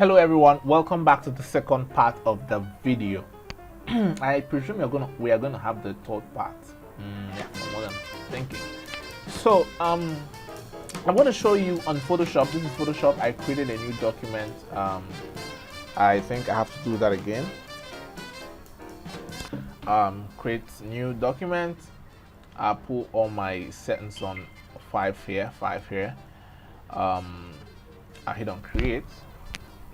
Hello everyone, welcome back to the second part of the video. I presume we are gonna have the third part. Yeah, from what I'm thinking. So I'm going to show you on Photoshop. This is Photoshop. I created a new document. I think I have to do that again. Create new document. I put all my settings on 5 here. I hit on create,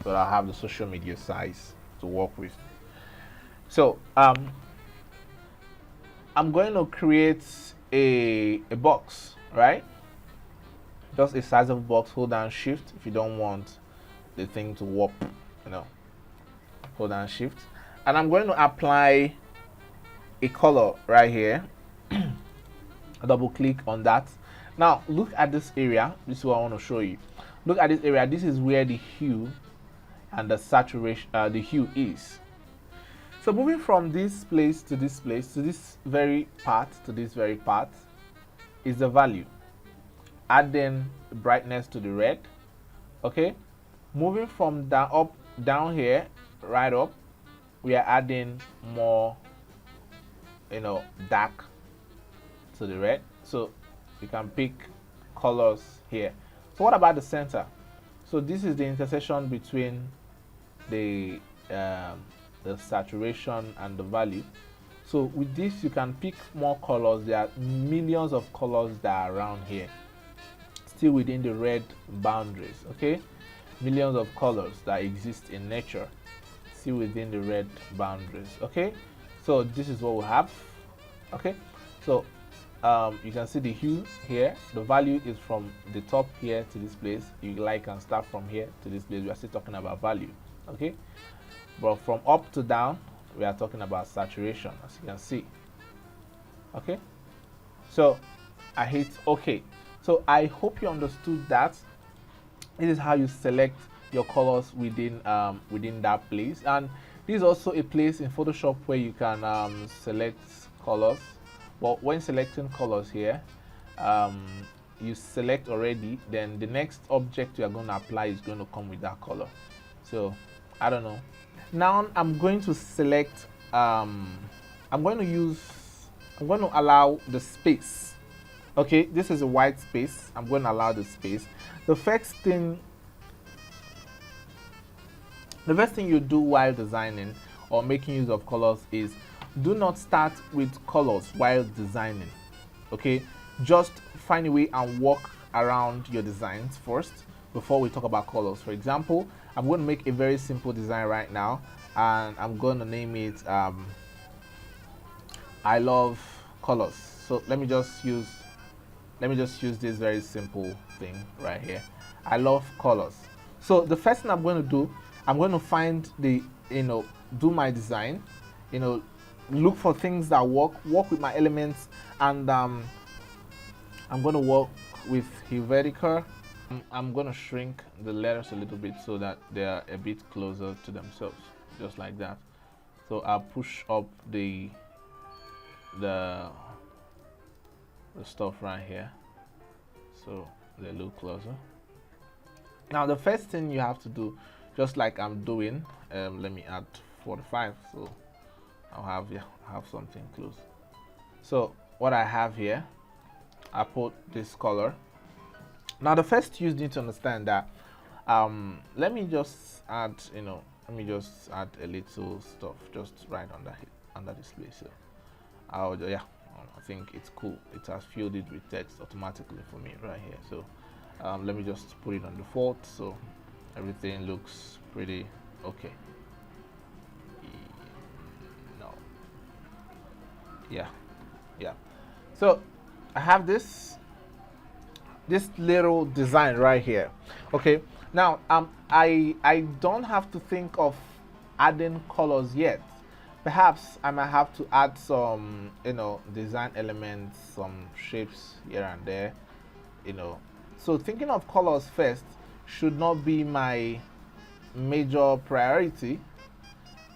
so I have the social media size to work with. So I'm going to create a box, right? Just a size of box. Hold down shift if you don't want the thing to warp, hold down shift, and I'm going to apply a color right here. Double click on that. Now look at this area. This is what I want to show you. Look at this area. This is where the hue and the saturation, the hue is. So moving from this place to this place to this very part to this very part is the value. Adding brightness to the red. Okay, moving from down here right up, we are adding more dark to the red, so you can pick colors here. So what about the center? So this is the intersection between the saturation and the value. So with this you can pick more colors. There are millions of colors that are around here, still within the red boundaries. Okay, millions of colors that exist in nature, still within the red boundaries. Okay, so this is what we have. Okay, so you can see the hue here. The value is from the top here to this place. You can start from here to this place. We are still talking about value. Okay, but from up to down we are talking about saturation, as you can see. Okay, so I hit OK. So I hope you understood that. This is how you select your colors within that place, and this is also a place in Photoshop where you can select colors. But when selecting colors here, you select already, then the next object you are going to apply is going to come with that color. So I don't know. Now I'm going to select, I'm going to allow the space. Okay, this is a white space. I'm going to allow the space. The first thing you do while designing or making use of colors is do not start with colors while designing. Okay, just find a way and work around your designs first before we talk about colors. For example, I'm going to make a very simple design right now, and I'm going to name it I love colors. So let me just use this very simple thing right here. I love colors. So the first thing I'm going to do, I'm going to find the do my design, look for things that work with my elements, and I'm going to work with Helvetica. I'm going to shrink the letters a little bit so that they are a bit closer to themselves, just like that. So I'll push up the stuff right here so they look closer. Now the first thing you have to do, just like I'm doing, let me add 45 so I'll have something close. So what I have here, I put this color. Now the first you need to understand that let me just add a little stuff just right under this place. So I think it's cool. It has filled it with text automatically for me right here. So let me just put it on default so everything looks pretty okay. Yeah. So I have this little design right here. Okay, now I don't have to think of adding colors yet. Perhaps I might have to add some design elements, some shapes here and there. So thinking of colors first should not be my major priority.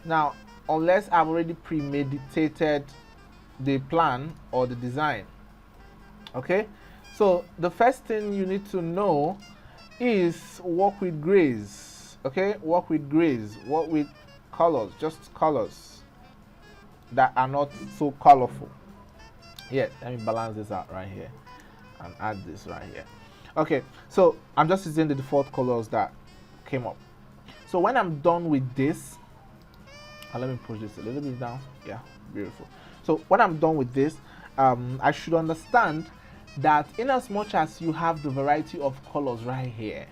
Now, unless I've already premeditated the plan or the design. Okay, so the first thing you need to know is work with grays. Okay, work with grays, work with colors, just colors that are not so colorful. Yeah, let me balance this out right here and add this right here. Okay, so I'm just using the default colors that came up. So when I'm done with this, let me push this a little bit down. Yeah, beautiful. So when I'm done with this, I should understand that in as much as you have the variety of colors right here,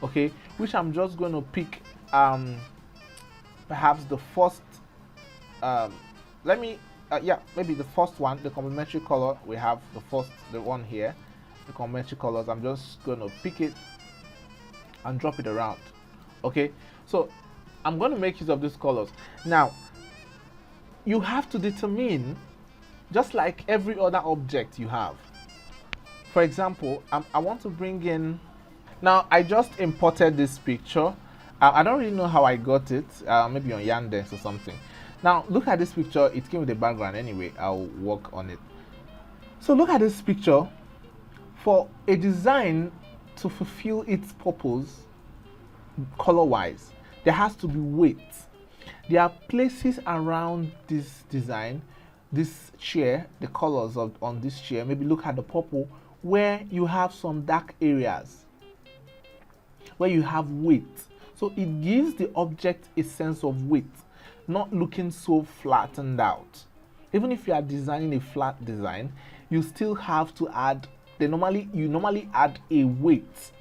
okay, which I'm just going to pick perhaps the first maybe the first one, the complementary color. We have the one here, the complementary colors. I'm just going to pick it and drop it around. Okay, so I'm going to make use of these colors. Now you have to determine, just like every other object you have. For example, I want to bring in, now I just imported this picture. I don't really know how I got it, maybe on Yandex or something. Now look at this picture. It came with a background anyway. I'll work on it. So look at this picture. For a design to fulfill its purpose color wise, there has to be weight. There are places around this design, this chair, the colors on this chair. Maybe look at the purple, where you have some dark areas, where you have weight. So it gives the object a sense of weight, not looking so flattened out. Even if you are designing a flat design, you still have to add, you normally add a weight,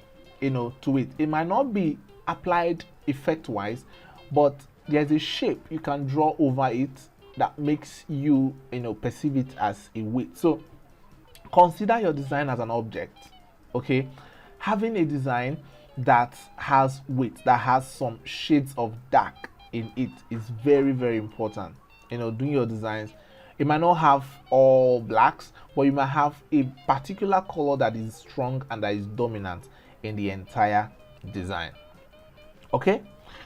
to it. It might not be applied effect wise, but there's a shape you can draw over it that makes you, perceive it as a weight. So consider your design as an object. Okay, having a design that has weight, that has some shades of dark in it, is very, very important. Doing your designs, it might not have all blacks, but you might have a particular color that is strong and that is dominant in the entire design. Okay,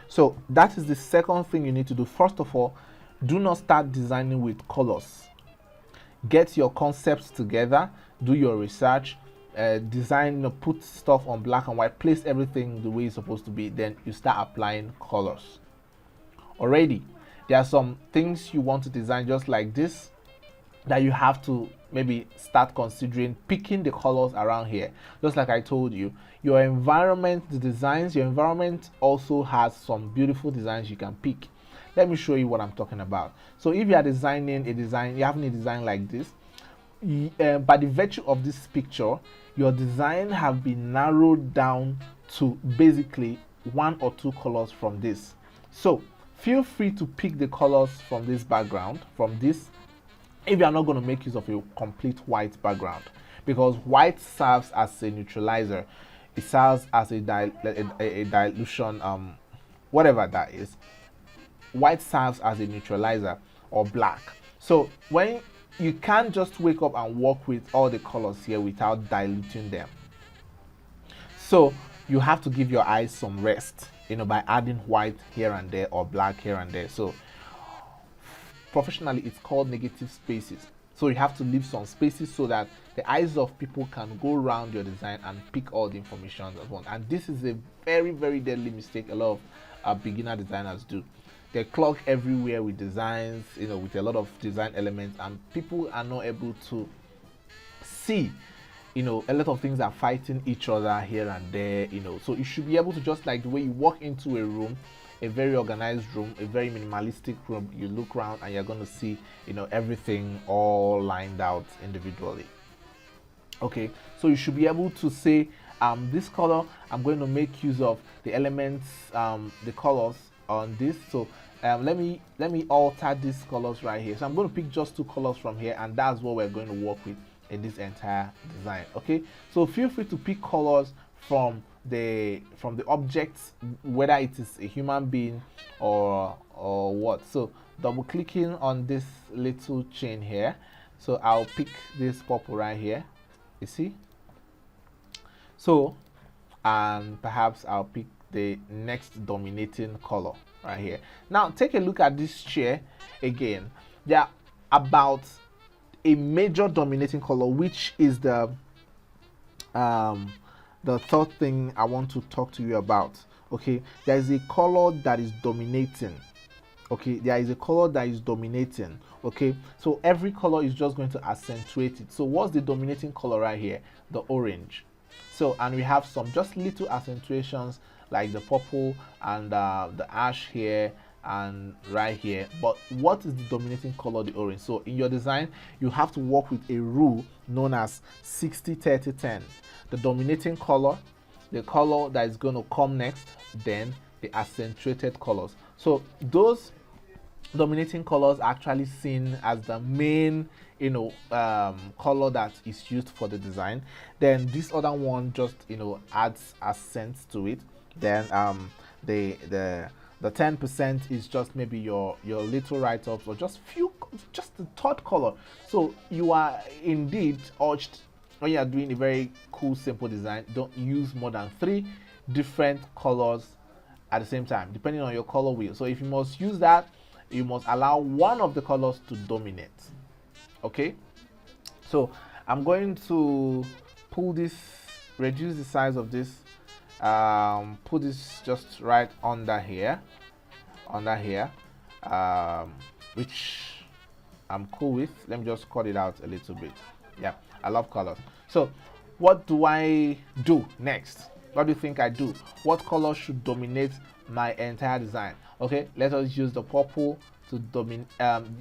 so that is the second thing you need to do. First of all, do not start designing with colors. Get your concepts together, do your research, design, put stuff on black and white, place everything the way it's supposed to be, then you start applying colors. Already there are some things you want to design just like this that you have to maybe start considering picking the colors around here. Just like I told you, your environment, the designs, your environment also has some beautiful designs you can pick. Let me show you what I'm talking about. So if you are designing a design, you're having a design like this, by the virtue of this picture, your design have been narrowed down to basically one or two colors from this. So feel free to pick the colors from this background, from this, if you are not going to make use of a complete white background, because white serves as a neutralizer. It serves as a dilution, whatever that is. White serves as a neutralizer, or black. So when you can't just wake up and work with all the colors here without diluting them. So you have to give your eyes some rest, by adding white here and there or black here and there. So professionally, it's called negative spaces. So you have to leave some spaces so that the eyes of people can go around your design and pick all the information at once. And this is a very, very deadly mistake a lot of beginner designers do. They clog everywhere with designs, with a lot of design elements, and people are not able to see, a lot of things are fighting each other here and there, So you should be able to, just like the way you walk into a room, a very organized room, a very minimalistic room, you look around and you're going to see, everything all lined out individually. Okay, so you should be able to say, this color, I'm going to make use of the elements, the colors on this. So let me alter these colors right here. So I'm going to pick just two colors from here, and that's what we're going to work with in this entire design. Okay, so feel free to pick colors from the objects, whether it is a human being or what. So double clicking on this little chain here, so I'll pick this purple right here, you see. So and perhaps I'll pick the next dominating color right here. Now take a look at this chair again. There are about a major dominating color, which is the third thing I want to talk to you about. okay, there is a color that is dominating. Okay, there is a color that is dominating. Okay, so every color is just going to accentuate it. So what's the dominating color right here? The orange. So, and we have some just little accentuations like the purple and the ash here and right here. But what is the dominating color? The orange. So in your design, you have to work with a rule known as 60-30-10. The dominating color, the color that is going to come next, then the accentuated colors. So those dominating colors are actually seen as the main color that is used for the design. Then this other one just adds accents to it. Then the 10% is just maybe your little write-ups or just the third color. So you are indeed urged, when you are doing a very cool simple design, don't use more than 3 different colors at the same time, depending on your color wheel. So if you must use that, you must allow one of the colors to dominate. Okay, so I'm going to pull this, reduce the size of this, put this just right under here, which I'm cool with. Let me just cut it out a little bit. Yeah, I love colors. So what do I do next? What do you think I do? What color should dominate my entire design? Okay, let us use the purple to dominate.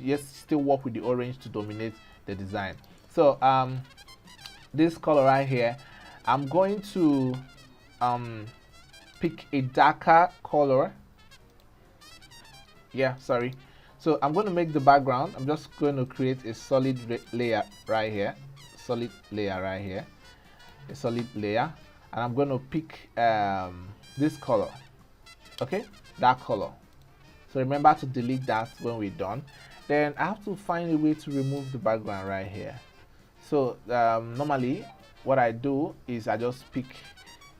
Yes, still work with the orange to dominate the design. So this color right here, I'm going to pick a darker color. Yeah, sorry. So I'm going to make the background. I'm just going to create a solid layer right here, a solid layer, and I'm going to pick this color. Okay, that color. So remember to delete that when we're done. Then I have to find a way to remove the background right here. So normally what I do is I just pick,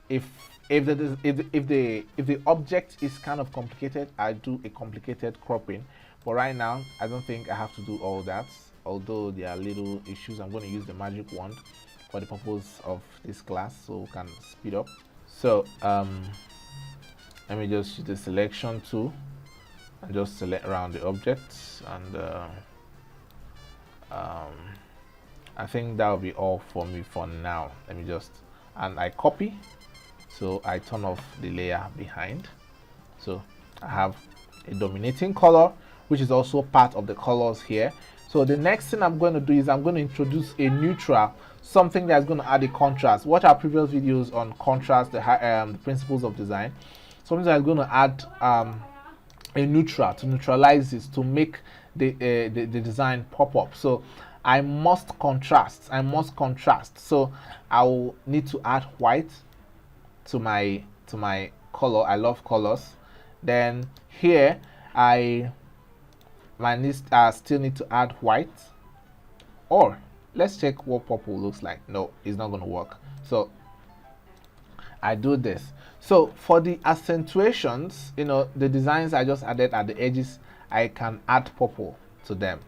if the object is kind of complicated, I do a complicated cropping. But right now I don't think I have to do all that, although there are little issues. I'm going to use the magic wand for the purpose of this class so we can speed up. So let me just use the selection tool and just select around the objects, and I think that will be all for me for now. Let me just, and I copy, so I turn off the layer behind. So I have a dominating color, which is also part of the colors here. So the next thing I'm going to do is I'm going to introduce a neutral, something that's going to add a contrast. Watch our previous videos on contrast, the principles of design. Something that's going to add a neutral to neutralize this, to make the design pop up. So I must contrast. So I will need to add white to my color. I love colors. Then here I still need to add white, or let's check what purple looks like. No, it's not going to work. So I do this. So for the accentuations, the designs I just added at the edges, I can add purple to them.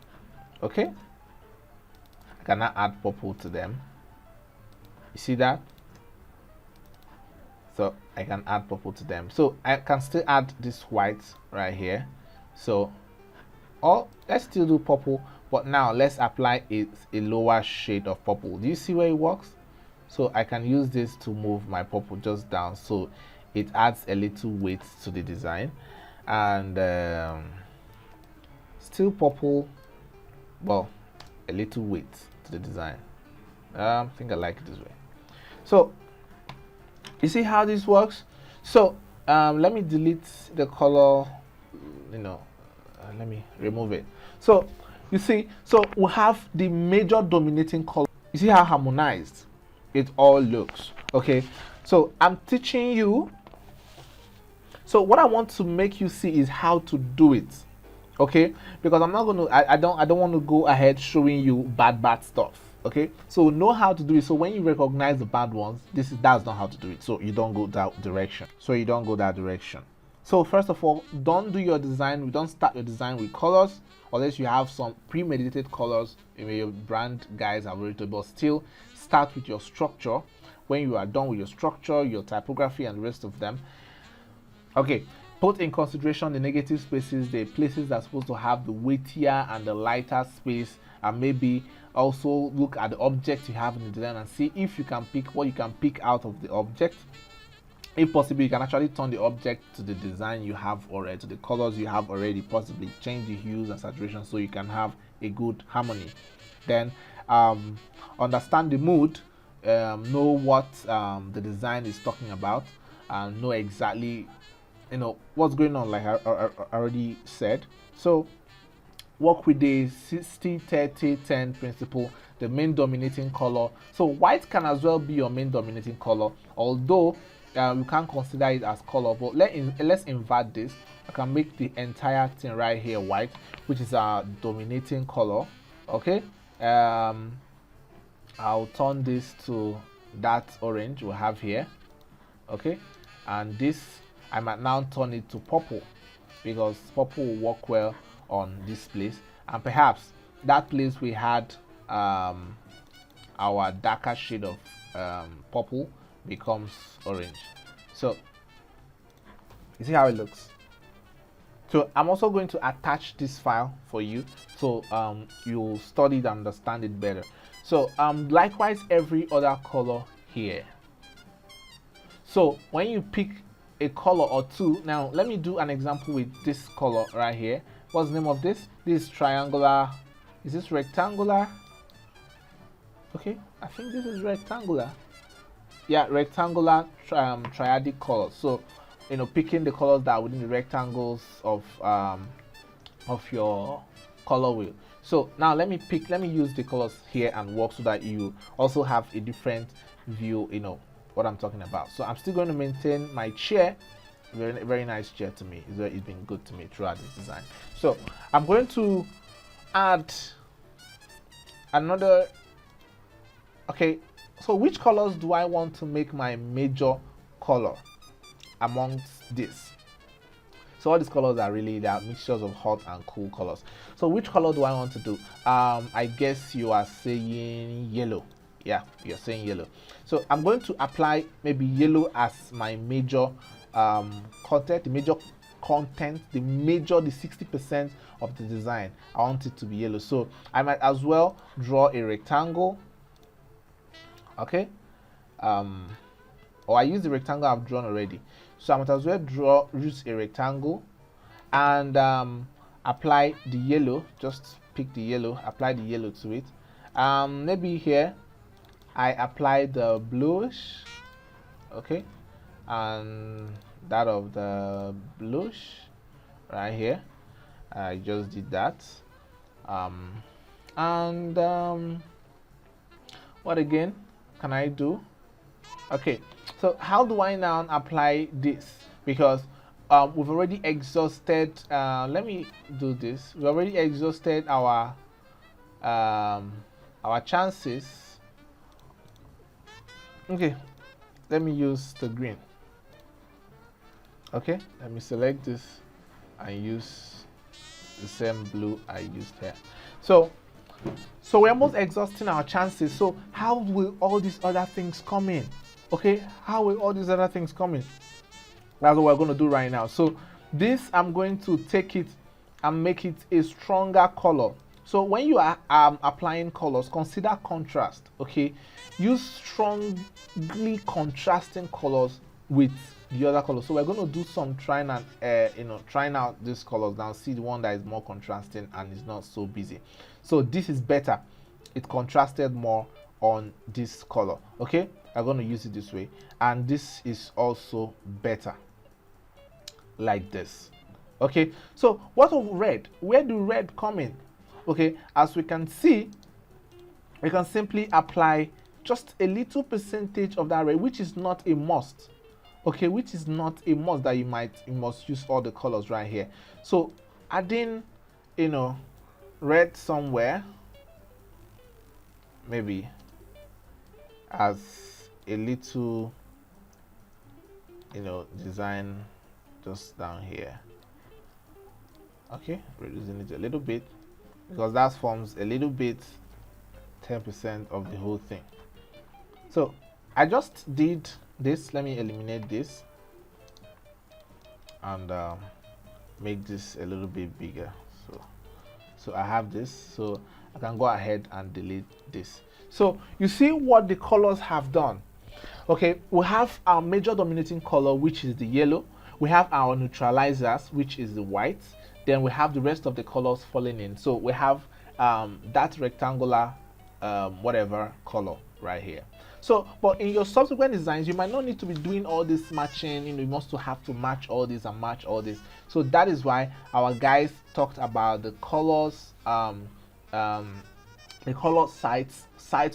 Okay, I cannot add purple to them. You see that? So I can add purple to them. So I can still add this white right here. So, or let's still do purple, but now let's apply a lower shade of purple. Do you see where it works? So I can use this to move my purple just down, so it adds a little weight to the design. And still purple, well, a little weight to the design. I think I like it this way. So you see how this works? So let me delete the color, let me remove it. So you see, so we have the major dominating color. You see how harmonized it all looks. Okay, so I'm teaching you. So what I want to make you see is how to do it. Okay, because I'm not going to, I don't want to go ahead showing you bad stuff. Okay, so know how to do it. So when you recognize the bad ones, that's not how to do it. So you don't go that direction. So first of all, don't do your design. We don't start your design with colors unless you have some premeditated colors. Your brand guys have already, but still start with your structure. When you are done with your structure, your typography, and the rest of them, Okay, put in consideration the negative spaces, the places that are supposed to have the weightier and the lighter space, and maybe also look at the object you have in the design and see if you can pick what you can pick out of the object. If possible, you can actually turn the object to the design you have already, to the colors you have already, possibly change the hues and saturation so you can have a good harmony. Then understand the mood, know what the design is talking about, and know exactly what's going on, like I already said. So work with the 60-30-10 principle, the main dominating color. So white can as well be your main dominating color, although you can't consider it as color, but let's invert this. I can make the entire thing right here white, which is our dominating color. Okay, I'll turn this to that orange we have here. Okay, and this I might now turn it to purple, because purple will work well on this place, and perhaps that place we had our darker shade of purple becomes orange. So you see how it looks. So I'm also going to attach this file for you, so you'll study it and understand it better. So likewise every other color here. So when you pick a color or two, now let me do an example with this color right here. What's the name of this? This is triangular. Is this rectangular? Okay, I think this is rectangular. Yeah, rectangular triadic colors. So picking the colors that are within the rectangles of your color wheel. So now let me use the colors here and work so that you also have a different view, what I'm talking about. So I'm still going to maintain my chair. Very, very nice chair to me. It's been good to me throughout this design. So I'm going to add another. Okay, so which colors do I want to make my major color amongst this? So all these colors are mixtures of hot and cool colors. So which color do I want to do? I guess you are saying yellow. Yeah, you're saying yellow. So I'm going to apply maybe yellow as my major content, the 60% of the design. I want it to be yellow. So I might as well draw a rectangle. Okay, or I use the rectangle I've drawn already. So I might as well use a rectangle and apply the yellow. Just pick the yellow, apply the yellow to it. Maybe here I apply the bluish. Okay, and that of the bluish right here. I just did that. What again can I do? Okay, so how do I now apply this? Because we've already exhausted. Let me do this. We already exhausted our chances. Okay, let me use the green. Okay, let me select this and use the same blue I used here. So we're almost exhausting our chances. So how will all these other things come in? Okay, how will all these other things come in? That's what we're going to do right now. So this, I'm going to take it and make it a stronger color. So when you are applying colors, consider contrast. Okay, use strongly contrasting colors with the other colors. So we're going to do some trying out these colors now, see the one that is more contrasting and is not so busy. So this is better. It contrasted more on this color. Okay, I'm going to use it this way, and this is also better like this. Okay, so what of red? Where do red come in? Okay, as we can see, we can simply apply just a little percentage of that red, which is not a must. Okay, which is not a must that you must use all the colors right here. So adding red somewhere, maybe as a little design just down here. Okay, reducing it a little bit, because that forms a little bit 10% of the whole thing. So I just did this. Let me eliminate this. and make this a little bit bigger. So I have this, so I can go ahead and delete this. So you see what the colors have done. Okay, we have our major dominating color, which is the yellow. We have our neutralizers, which is the white. Then we have the rest of the colors falling in. So we have that rectangular whatever color right here. So, but in your subsequent designs, you might not need to be doing all this matching. You must have to match all this and match all this. So that is why our guys talked about the colors, the color sites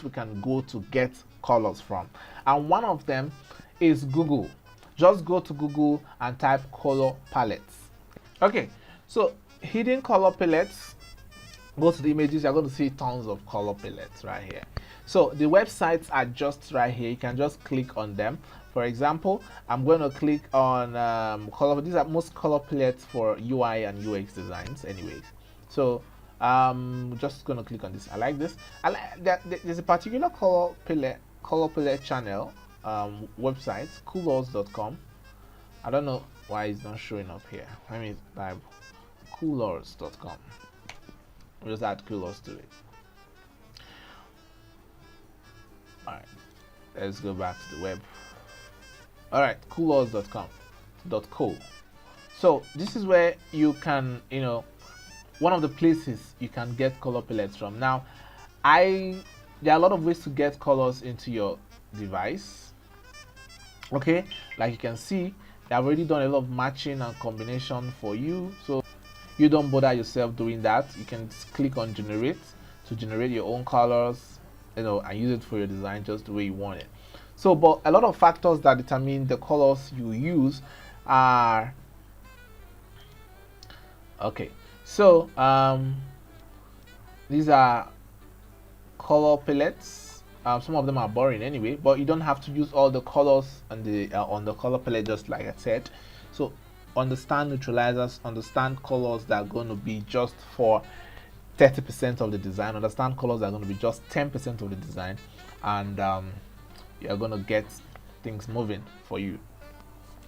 we can go to get colors from, and one of them is Google. Just go to Google and type color palettes. Okay, so hidden color palettes. Go to the images, you're going to see tons of color palettes right here. So the websites are just right here. You can just click on them. For example, I'm going to click on color. These are most color palettes for UI and UX designs anyways. So just going to click on this. I like this. I like that there's a particular color palette channel website, coolors.com. I don't know why it's not showing up here. Let me type coolors.com. Just add coolors to it. Alright, let's go back to the web. Alright, coolors.com.co. So this is where you can, one of the places you can get color palettes from. Now, there are a lot of ways to get colors into your device. Okay, like you can see, they have already done a lot of matching and combination for you. So you don't bother yourself doing that. You can just click on generate to generate your own colors, and use it for your design just the way you want it. So, but a lot of factors that determine the colors you use are okay. So these are color palettes. Some of them are boring anyway, but you don't have to use all the colors on the color palette, just like I said. So understand neutralizers, understand colors that are going to be just for 30% of the design, understand colors that are going to be just 10% of the design, and you're going to get things moving for you.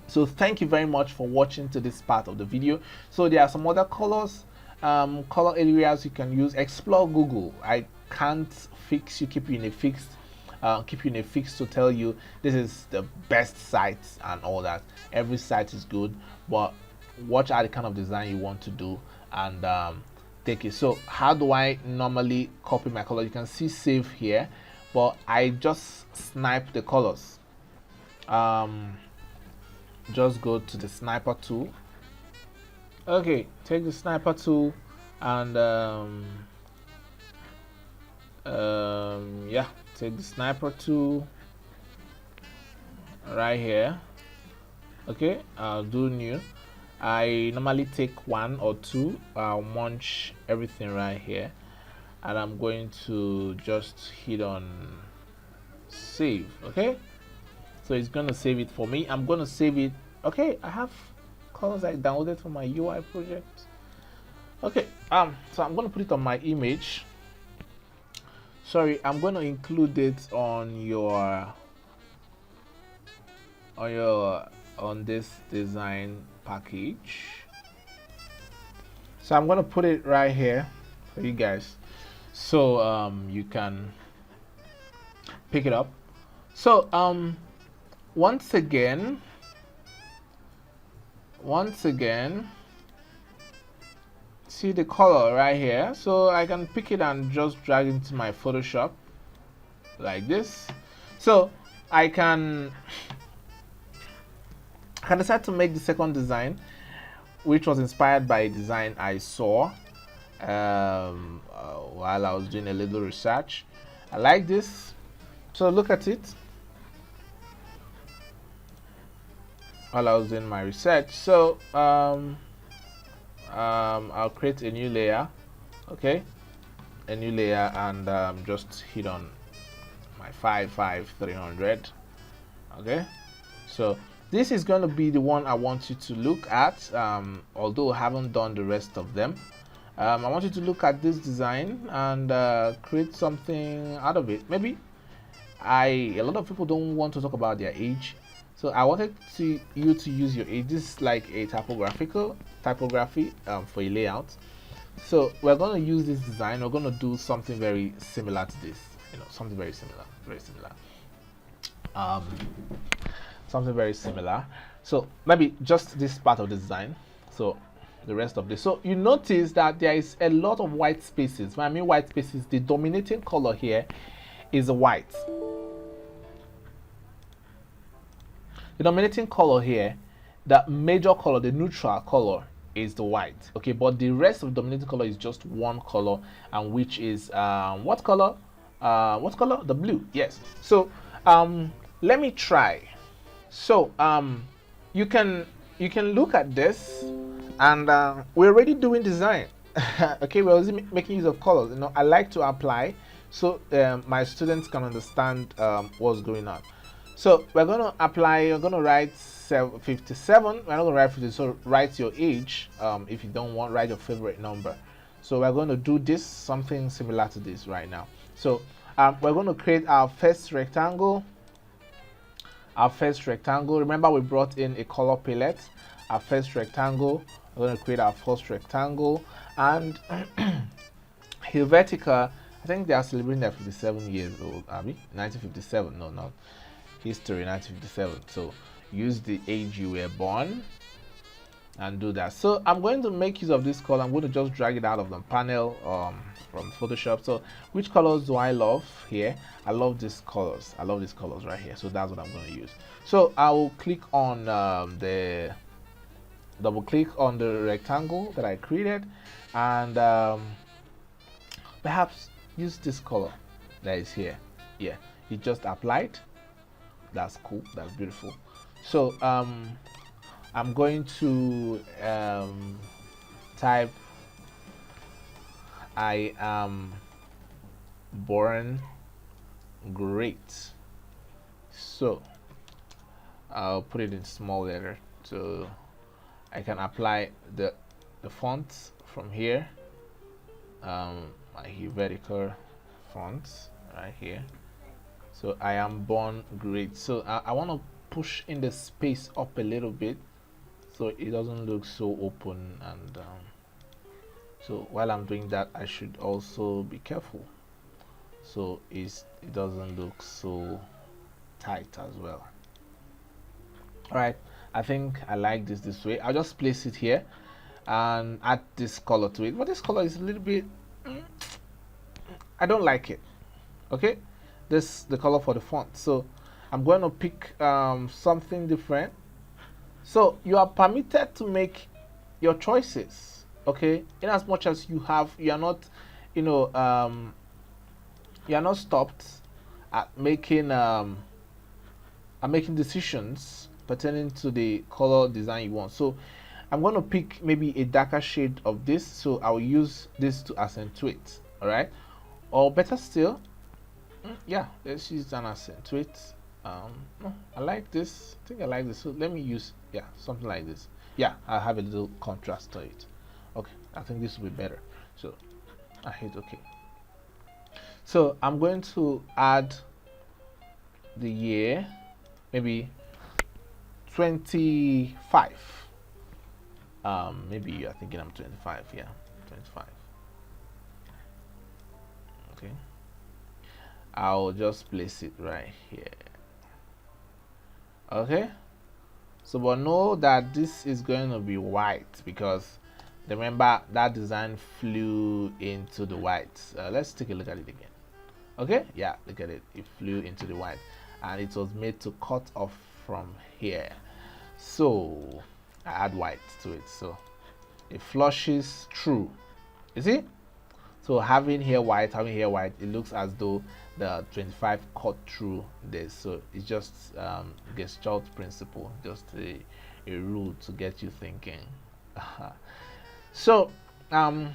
So thank you very much for watching to this part of the video. So there are some other colors, color areas you can use. Explore Google. I can't fix you, keep you in a fix to tell you this is the best sites and all that. Every site is good, but watch out the kind of design you want to do and take it. So how do I normally copy my color? You can see save here, but I just snipe the colors. Just go to the sniper tool. Okay, take the sniper tool and yeah, take the sniper tool right here. Okay, I'll do new. I normally take one or two. I'll munch everything right here, and I'm going to just hit on save. Okay, so it's gonna save it for me. I'm gonna save it. Okay, I have colors I downloaded from my UI project. Okay, so I'm gonna put it on my image. Sorry, I'm gonna include it on on this design package. So I'm gonna put it right here for you guys, so you can pick it up. So once again, see the color right here. So I can pick it and just drag it into my Photoshop like this. So I can decide to make the second design, which was inspired by a design I saw while I was doing a little research. I like this, so look at it while I was doing my research. So I'll create a new layer. Okay, a new layer, and just hit on my 300. Okay, so this is going to be the one I want you to look at, although I haven't done the rest of them. I want you to look at this design and create something out of it. Maybe a lot of people don't want to talk about their age, So I wanted you to use your age. This is like a typography for a layout. So we're going to use this design. We're going to do something very similar to this. Something very similar, um, something very similar. So maybe just this part of the design. So the rest of this. So you notice that there is a lot of white spaces. When I mean white spaces, the dominating color here is white. The dominating color here, the major color, the neutral color, is the white. Okay, but the rest of the dominating color is just one color, and which is what color? What color? The blue. Yes. So let me try. So you can look at this, and we're already doing design. Okay, we're also making use of colors. I like to apply so my students can understand what's going on. So we're going to apply. You're going to write 57. We're not going to write 50. So write your age. If you don't want, write your favorite number. So we're going to do this, something similar to this right now. So we're going to create our first rectangle. Remember, we brought in a color palette. Our first rectangle. We're going to create our first rectangle, and Helvetica. I think they are celebrating their 57 years old. 1957. No, not history. 1957. So use the age you were born and do that. So I'm going to make use of this color. I'm going to just drag it out of the panel from Photoshop. So which colors do I love here? I love these colors. I love these colors right here. So that's what I'm going to use. So I will click on double click on the rectangle that I created, and perhaps use this color that is here. Yeah, it just applied. That's cool. That's beautiful. So I'm going to type I am born great. So I'll put it in small letter so I can apply the font from here. My vertical fonts right here. So I am born great. So I want to push in the space up a little bit so it doesn't look so open, and so while I'm doing that, I should also be careful so it doesn't look so tight as well. All right, I think I like this way. I'll just place it here and add this color to it, but this color is a little bit I don't like it. Okay, this the color for the font, so I'm going to pick something different. So you are permitted to make your choices, okay, in as much as you are not stopped at making decisions pertaining to the color design you want. So I'm going to pick maybe a darker shade of this, so I'll use this to accentuate. All right, or better still, yeah, let's use an accentuate. No, I like this. I think I like this. So let me use, yeah, something like this. Yeah, I'll have a little contrast to it. Okay, I think this will be better. So I hit OK. So I'm going to add the year, maybe 25. Maybe you're thinking I'm 25. Yeah, 25. Okay, I'll just place it right here. Okay, so but know that this is going to be white because remember that design flew into the white. Let's take a look at it again. Okay, yeah, look at it. It flew into the white and it was made to cut off from here. So I add white to it so it flushes through. You see? So having here white, it looks as though the 25 cut through this. So it's just Gestalt principle, just a rule to get you thinking. So the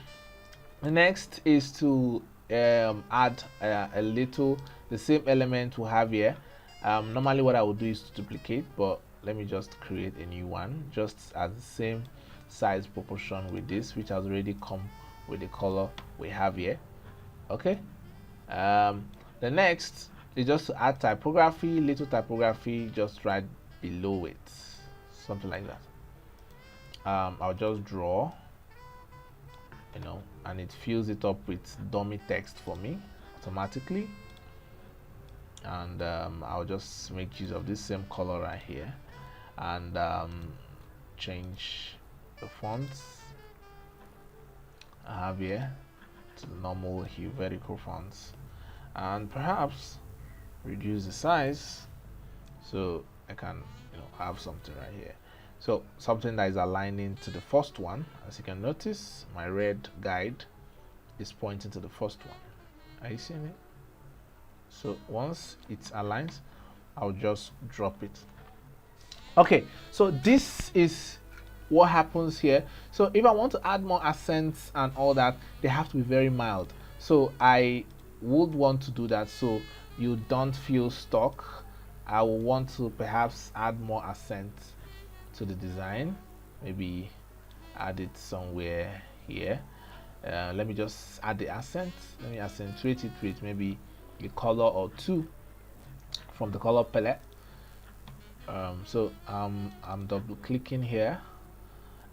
next is to add a little the same element we have here. Normally what I would do is to duplicate, but let me just create a new one just at the same size proportion with this, which has already come with the color we have here. Okay, the next is just to add typography, little typography. Just write below it, something like that. I'll just draw, you know, and it fills it up with dummy text for me automatically. And I'll just make use of this same color right here and change the fonts I have here to the normal vertical fonts, and perhaps reduce the size so I can, you know, have something right here. So something that is aligning to the first one. As you can notice, my red guide is pointing to the first one. Are you seeing it? So once it aligns, I'll just drop it. Okay, so this is what happens here. So if I want to add more accents and all that, they have to be very mild. So I would want to do that so you don't feel stuck. I will want to perhaps add more accents to the design. Maybe add it somewhere here. Let me just add the accent. Let me accentuate it with maybe a color or two from the color palette. So I'm double clicking here,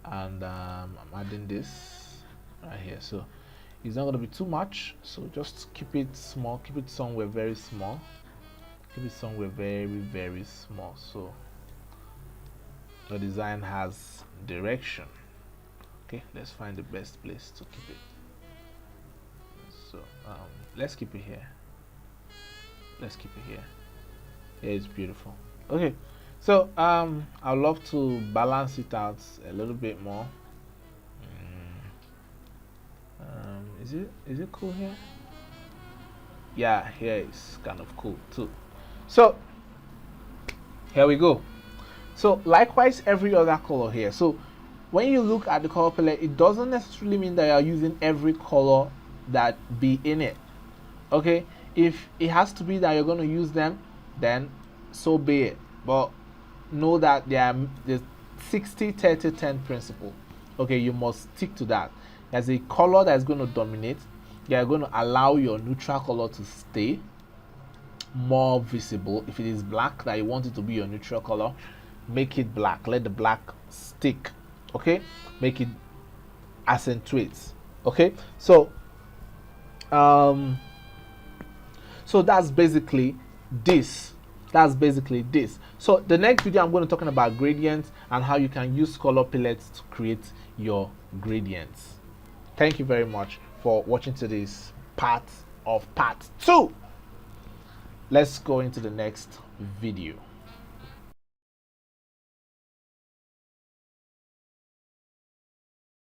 and I'm adding this right here. So it's not going to be too much, so just keep it small, keep it somewhere very small, keep it somewhere very small, so the design has direction. Okay, let's find the best place to keep it. So let's keep it here. Let's keep it here. Yeah, it's beautiful. Okay, so I'd love to balance it out a little bit more. Is it cool here? Yeah, here is kind of cool too. So here we go. So likewise every other color here. So when you look at the color palette, it doesn't necessarily mean that you are using every color that be in it. Okay, if it has to be that you're going to use them, then so be it. But know that there's 60-30-10 principle. Okay, you must stick to that. There's a color that's going to dominate. You're going to allow your neutral color to stay more visible. If it is black that you want it to be your neutral color, make it black. Let the black stick. Okay, make it accentuate. Okay, so so that's basically this. So the next video I'm going to talking about gradients and how you can use color palettes to create your gradients. Thank you very much for watching to this part of part 2. Let's go into the next video.